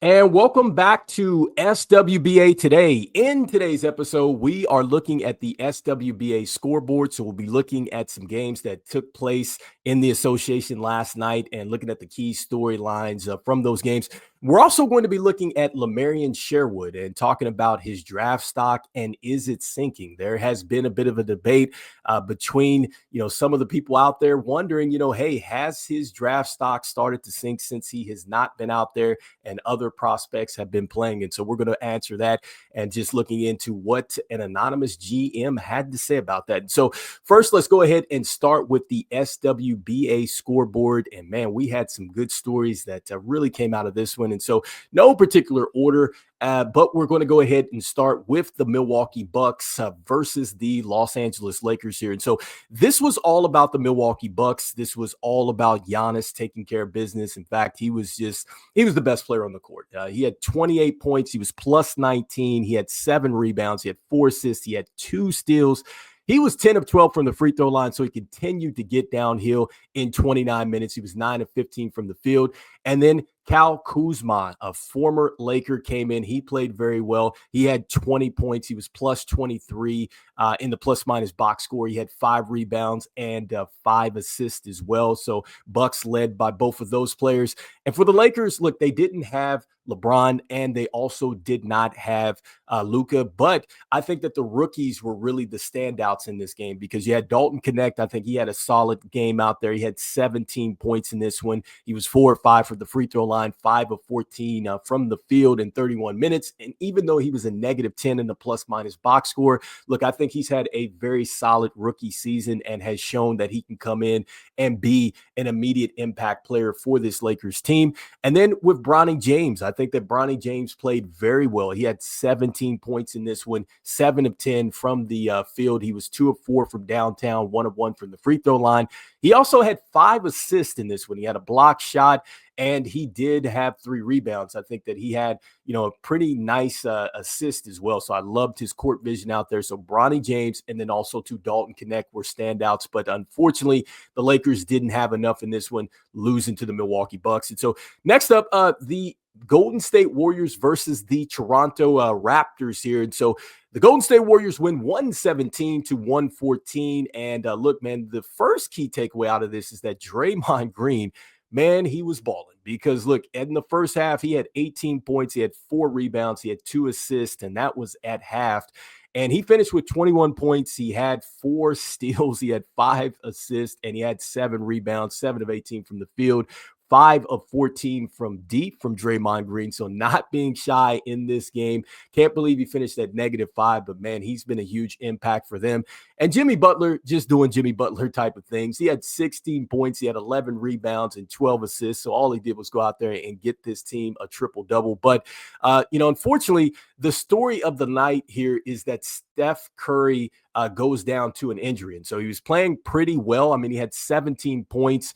And welcome back to SWBA Today. In today's episode, we are looking at the SWBA scoreboard. So we'll be looking at some games that took place in the association last night and looking at the key storylines from those games. We're also going to be looking at Lamarion Sherwood and talking about his draft stock and is it sinking? There has been a bit of a debate between, some of the people out there wondering, hey, has his draft stock started to sink since he has not been out there and other prospects have been playing? And so we're going to answer that and just looking into what an anonymous GM had to say about that. So first, let's go ahead and start with the SWBA scoreboard. And man, we had some good stories that really came out of this one. And so no particular order, but we're going to go ahead and start with the Milwaukee Bucks versus the Los Angeles Lakers here. And so this was all about the Milwaukee Bucks. This was all about Giannis taking care of business. In fact, he was the best player on the court. He had 28 points. He was plus 19. He had 7 rebounds. He had 4 assists. He had 2 steals. He was 10 of 12 from the free throw line, so he continued to get downhill in 29 minutes. He was 9 of 15 from the field. And then Kyle Kuzma, a former Laker, came in. He played very well. He had 20 points. He was plus 23 in the plus-minus box score. He had 5 rebounds and 5 assists as well. So Bucks led by both of those players. And for the Lakers, look, they didn't have LeBron, and they also did not have Luka. But I think that the rookies were really the standouts in this game because you had Dalton Connect. I think he had a solid game out there. He had 17 points in this one. He was 4 of 5 from the free throw line, 5 of 14 from the field in 31 minutes. And even though he was a negative 10 in the plus-minus box score, look, I think he's had a very solid rookie season and has shown that he can come in and be an immediate impact player for this Lakers team. And then with Bronny James, I think that Bronny James played very well. He had 17 points in this one, 7 of 10 from the field. He was 2 of 4 from downtown, 1 of 1 from the free throw line. He also had 5 assists in this one. He had a block shot, and he did have 3 rebounds. I think that he had, a pretty nice assist as well. So I loved his court vision out there. So Bronny James and then also to Dalton Connect were standouts. But unfortunately, the Lakers didn't have enough in this one, losing to the Milwaukee Bucks. And so next up, the Golden State Warriors versus the Toronto Raptors here. And so the Golden State Warriors win 117-114. And look, man, the first key takeaway out of this is that Draymond Green, man, he was balling because look, in the first half, he had 18 points. He had 4 rebounds. He had 2 assists, and that was at half. And he finished with 21 points. He had 4 steals. He had 5 assists, and he had 7 rebounds, 7 of 18 from the field. 5 of 14 from deep from Draymond Green. So not being shy in this game. Can't believe he finished at -5, but man, he's been a huge impact for them. And Jimmy Butler just doing Jimmy Butler type of things. He had 16 points. He had 11 rebounds and 12 assists. So all he did was go out there and get this team a triple-double. But, unfortunately, the story of the night here is that Steph Curry goes down to an injury. And so he was playing pretty well. I mean, he had 17 points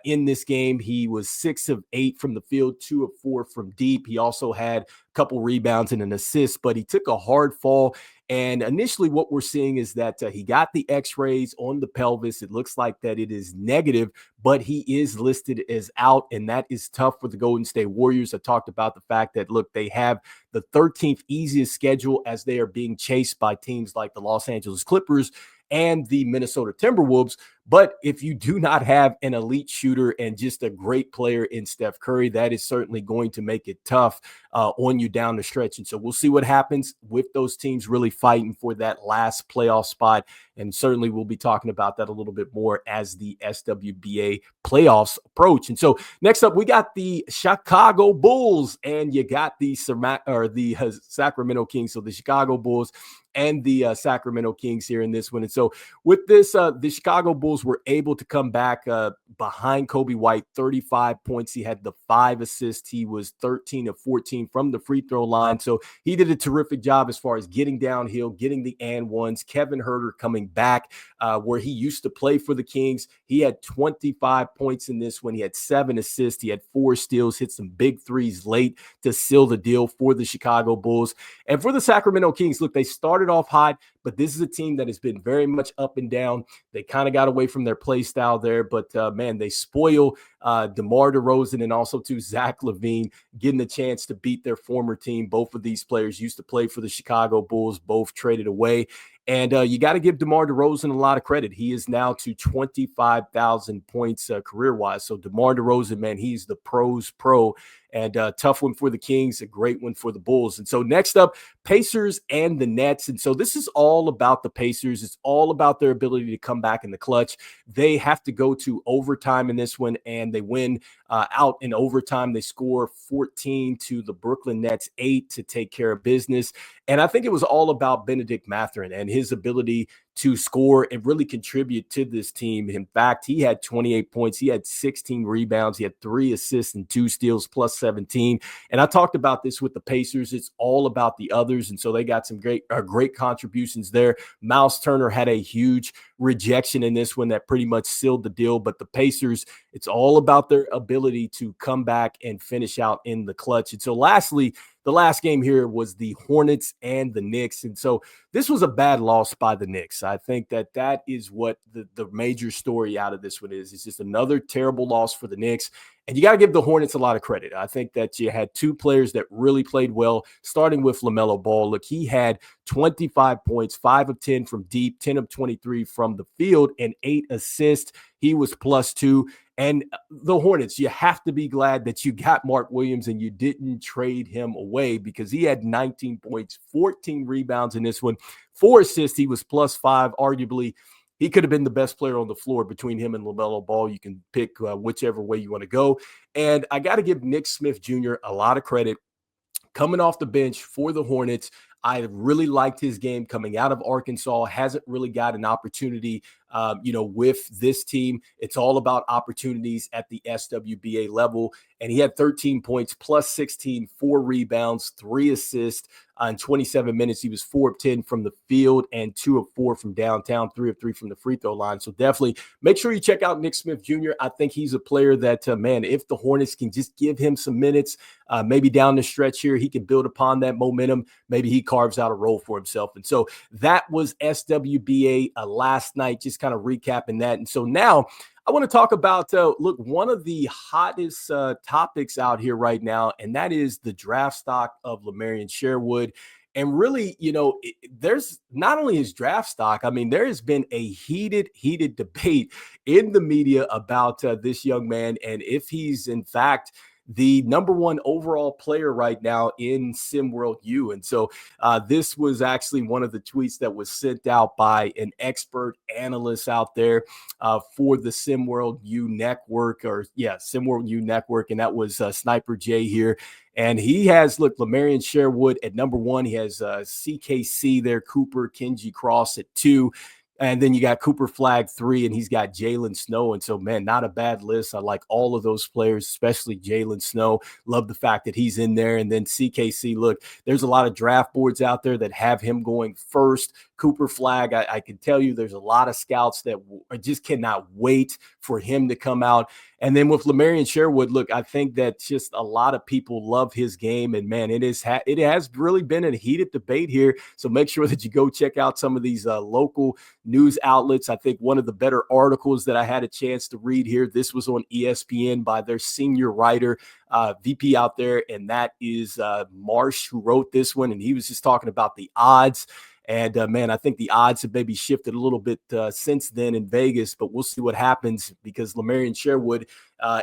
in this game. He was 6 of 8 from the field, 2 of 4 from deep. He also had a couple rebounds and an assist, but he took a hard fall. And initially what we're seeing is that he got the x-rays on the pelvis. It looks like that it is negative, but he is listed as out, and that is tough for the Golden State Warriors. I talked about the fact that, look, they have the 13th easiest schedule as they are being chased by teams like the Los Angeles Clippers and the Minnesota Timberwolves. But if you do not have an elite shooter and just a great player in Steph Curry, that is certainly going to make it tough on you down the stretch. And so we'll see what happens with those teams really fighting for that last playoff spot. And certainly we'll be talking about that a little bit more as the SWBA playoffs approach. And so next up, we got the Chicago Bulls and you got the Sacramento Kings. So the Chicago Bulls and the Sacramento Kings here in this one. And so with this, the Chicago Bulls were able to come back behind Kobe White, 35 points. He had the 5 assists. He was 13 of 14 from the free throw line. So he did a terrific job as far as getting downhill, getting the and ones. Kevin Huerter coming back where he used to play for the Kings. He had 25 points in this one. He had 7 assists. He had 4 steals, hit some big threes late to seal the deal for the Chicago Bulls. And for the Sacramento Kings, look, they started off hot, but this is a team that has been very much up and down. They kind of got away from their play style there, but man, they spoil DeMar DeRozan and also to Zach LaVine getting a chance to beat their former team. Both of these players used to play for the Chicago Bulls, both traded away. And you got to give DeMar DeRozan a lot of credit. He is now to 25,000 points career-wise. So DeMar DeRozan, man, he's the pros pro. And a tough one for the Kings, a great one for the Bulls. And so next up, Pacers and the Nets. And so this is all about the Pacers. It's all about their ability to come back in the clutch. They have to go to overtime in this one, and they win out in overtime. They score 14 to the Brooklyn Nets 8 to take care of business. And I think it was all about Benedict Mathurin and his ability to score and really contribute to this team. In fact, he had 28 points. He had 16 rebounds. He had 3 assists and 2 steals plus 17. And I talked about this with the Pacers. It's all about the others. And so they got some great contributions there. Miles Turner had a huge rejection in this one that pretty much sealed the deal. But the Pacers, it's all about their ability to come back and finish out in the clutch. And so lastly, the last game here was the Hornets and the Knicks. And so this was a bad loss by the Knicks. I think that is what the major story out of this one is. It's just another terrible loss for the Knicks. And you got to give the Hornets a lot of credit. I think that you had 2 players that really played well, starting with LaMelo Ball. Look, he had 25 points, 5 of 10 from deep, 10 of 23 from the field, and 8 assists. He was +2. And the Hornets, you have to be glad that you got Mark Williams and you didn't trade him away, because he had 19 points, 14 rebounds in this one, 4 assists. He was +5. Arguably, he could have been the best player on the floor between him and LaMelo Ball. You can pick whichever way you want to go. And I got to give Nick Smith Jr. a lot of credit. Coming off the bench for the Hornets, I really liked his game coming out of Arkansas. Hasn't really got an opportunity, with this team. It's all about opportunities at the SWBA level. And he had 13 points, +16, 4 rebounds, 3 assists. In 27 minutes, he was 4 of 10 from the field and 2 of 4 from downtown, 3 of 3 from the free throw line. So definitely make sure you check out Nick Smith Jr. I think he's a player that, man, if the Hornets can just give him some minutes, maybe down the stretch here, he can build upon that momentum. Maybe he carves out a role for himself. And so that was SWBA last night, just kind of recapping that. And so now I want to talk about, one of the hottest topics out here right now, and that is the draft stock of Lamarion Sherwood. And really, there's not only his draft stock, I mean, there has been a heated debate in the media about this young man and if he's, in fact, the #1 overall player right now in SimWorld U. And so this was actually one of the tweets that was sent out by an expert analyst out there for the SimWorld U network, SimWorld U network. And that was Sniper J here. And he has, Lamarion Sherwood at #1. He has CKC there, Cooper, Kenji Cross at 2. And then you got Cooper Flag 3, and he's got Jalen Snow. And so, man, not a bad list. I like all of those players, especially Jalen Snow. Love the fact that he's in there. And then CKC, look, there's a lot of draft boards out there that have him going first. Cooper Flag, I can tell you there's a lot of scouts that just cannot wait for him to come out. And then with Lamarion Sherwood, look, I think that just a lot of people love his game. And, man, it has really been a heated debate here. So make sure that you go check out some of these local news outlets. I think one of the better articles that I had a chance to read here, this was on ESPN by their senior writer, VP out there, and that is Marsh, who wrote this one. And he was just talking about the odds. And, man, I think the odds have maybe shifted a little bit since then in Vegas, but we'll see what happens, because Lamarion Sherwood,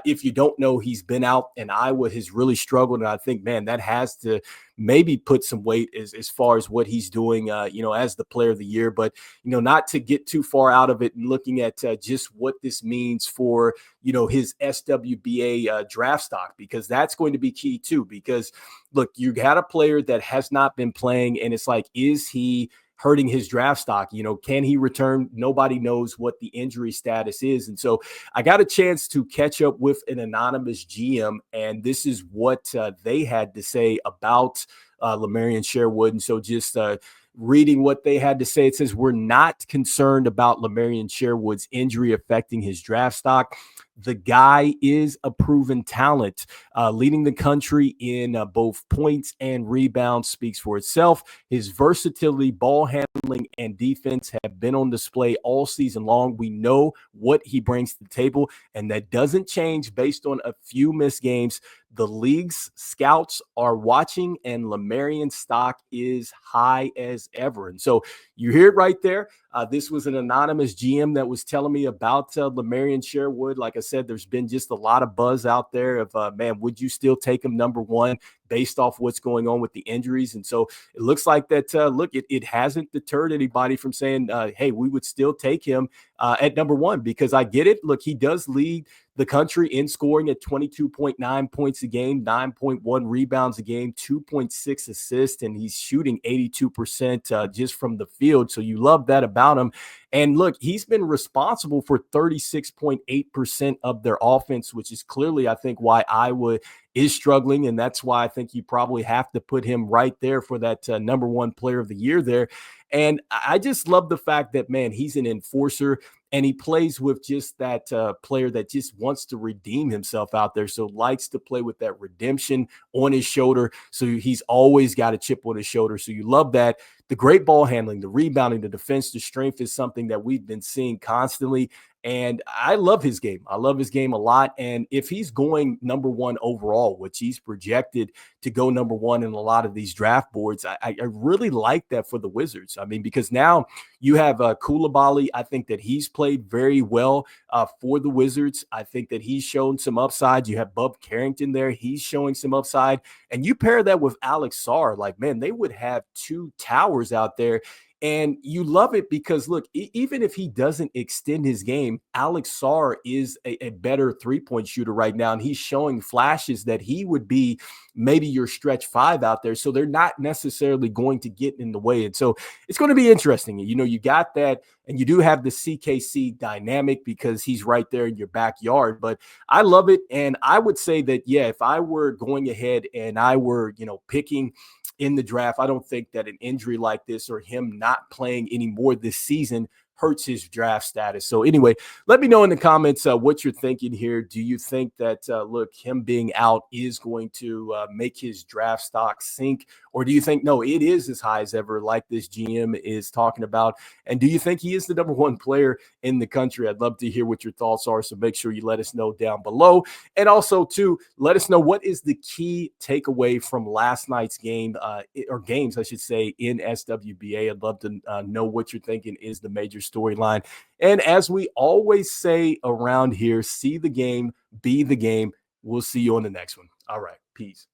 if you don't know, he's been out, and Iowa has really struggled. And I think, man, that has to maybe put some weight as far as what he's doing, as the player of the year. But, not to get too far out of it and looking at just what this means for, his SWBA draft stock, because that's going to be key too. Because, look, you got a player that has not been playing, and it's like, is he hurting his draft stock? Can he return? Nobody knows what the injury status is. And so I got a chance to catch up with an anonymous GM, and this is what they had to say about Lamarion Sherwood. And so just reading what they had to say. It says, we're not concerned about Lamarion Sherwood's injury affecting his draft stock. The guy is a proven talent. Leading the country in both points and rebounds speaks for itself. His versatility, ball handling, and defense have been on display all season long. We know what he brings to the table, and that doesn't change based on a few missed games. The league's scouts are watching, and Lamarion's stock is high as ever. And so you hear it right there. This was an anonymous GM that was telling me about Lamarion Sherwood. Like I said, there's been just a lot of buzz out there of, man, would you still take him number one based off what's going on with the injuries? And so it looks like that, it hasn't deterred anybody from saying, hey, we would still take him at number one, because I get it. Look, he does lead the country in scoring at 22.9 points a game, 9.1 rebounds a game, 2.6 assists, and he's shooting 82% just from the field. So you love that about him. And look, he's been responsible for 36.8% of their offense, which is clearly, I think, why Iowa is struggling. And that's why I think you probably have to put him right there for that number one player of the year there. And I just love the fact that, man, he's an enforcer, and he plays with just that player that just wants to redeem himself out there. So likes to play with that redemption on his shoulder. So he's always got a chip on his shoulder. So you love that. The great ball handling, the rebounding, the defense, the strength is something that we've been seeing constantly. And I love his game. I love his game a lot. And if he's going number one overall, which he's projected to go number one in a lot of these draft boards, I really like that for the Wizards. I mean, because now you have Koulibaly. I think that he's played very well for the Wizards. I think that he's shown some upside. You have Bub Carrington there. He's showing some upside. And you pair that with Alex Sarr, like, man, they would have two towers out there. And you love it because, look, even if he doesn't extend his game, Alex Sarr is a better three-point shooter right now, and he's showing flashes that he would be maybe your stretch five out there. So they're not necessarily going to get in the way. And so it's going to be interesting. You know, you got that, and you do have the CKC dynamic because he's right there in your backyard. But I love it, and I would say that, yeah, if I were going ahead and I were, picking in the draft, I don't think that an injury like this or him not playing anymore this season hurts his draft status. So anyway, let me know in the comments what you're thinking here. Do you think that, look, him being out is going to make his draft stock sink? Or do you think, no, it is as high as ever, like this GM is talking about? And do you think he is the number one player in the country? I'd love to hear what your thoughts are. So make sure you let us know down below. And also, too, let us know what is the key takeaway from last night's game, or games, I should say, in SWBA. I'd love to know what you're thinking is the major storyline. And as we always say around here, see the game, be the game. We'll see you on the next one. All right. Peace.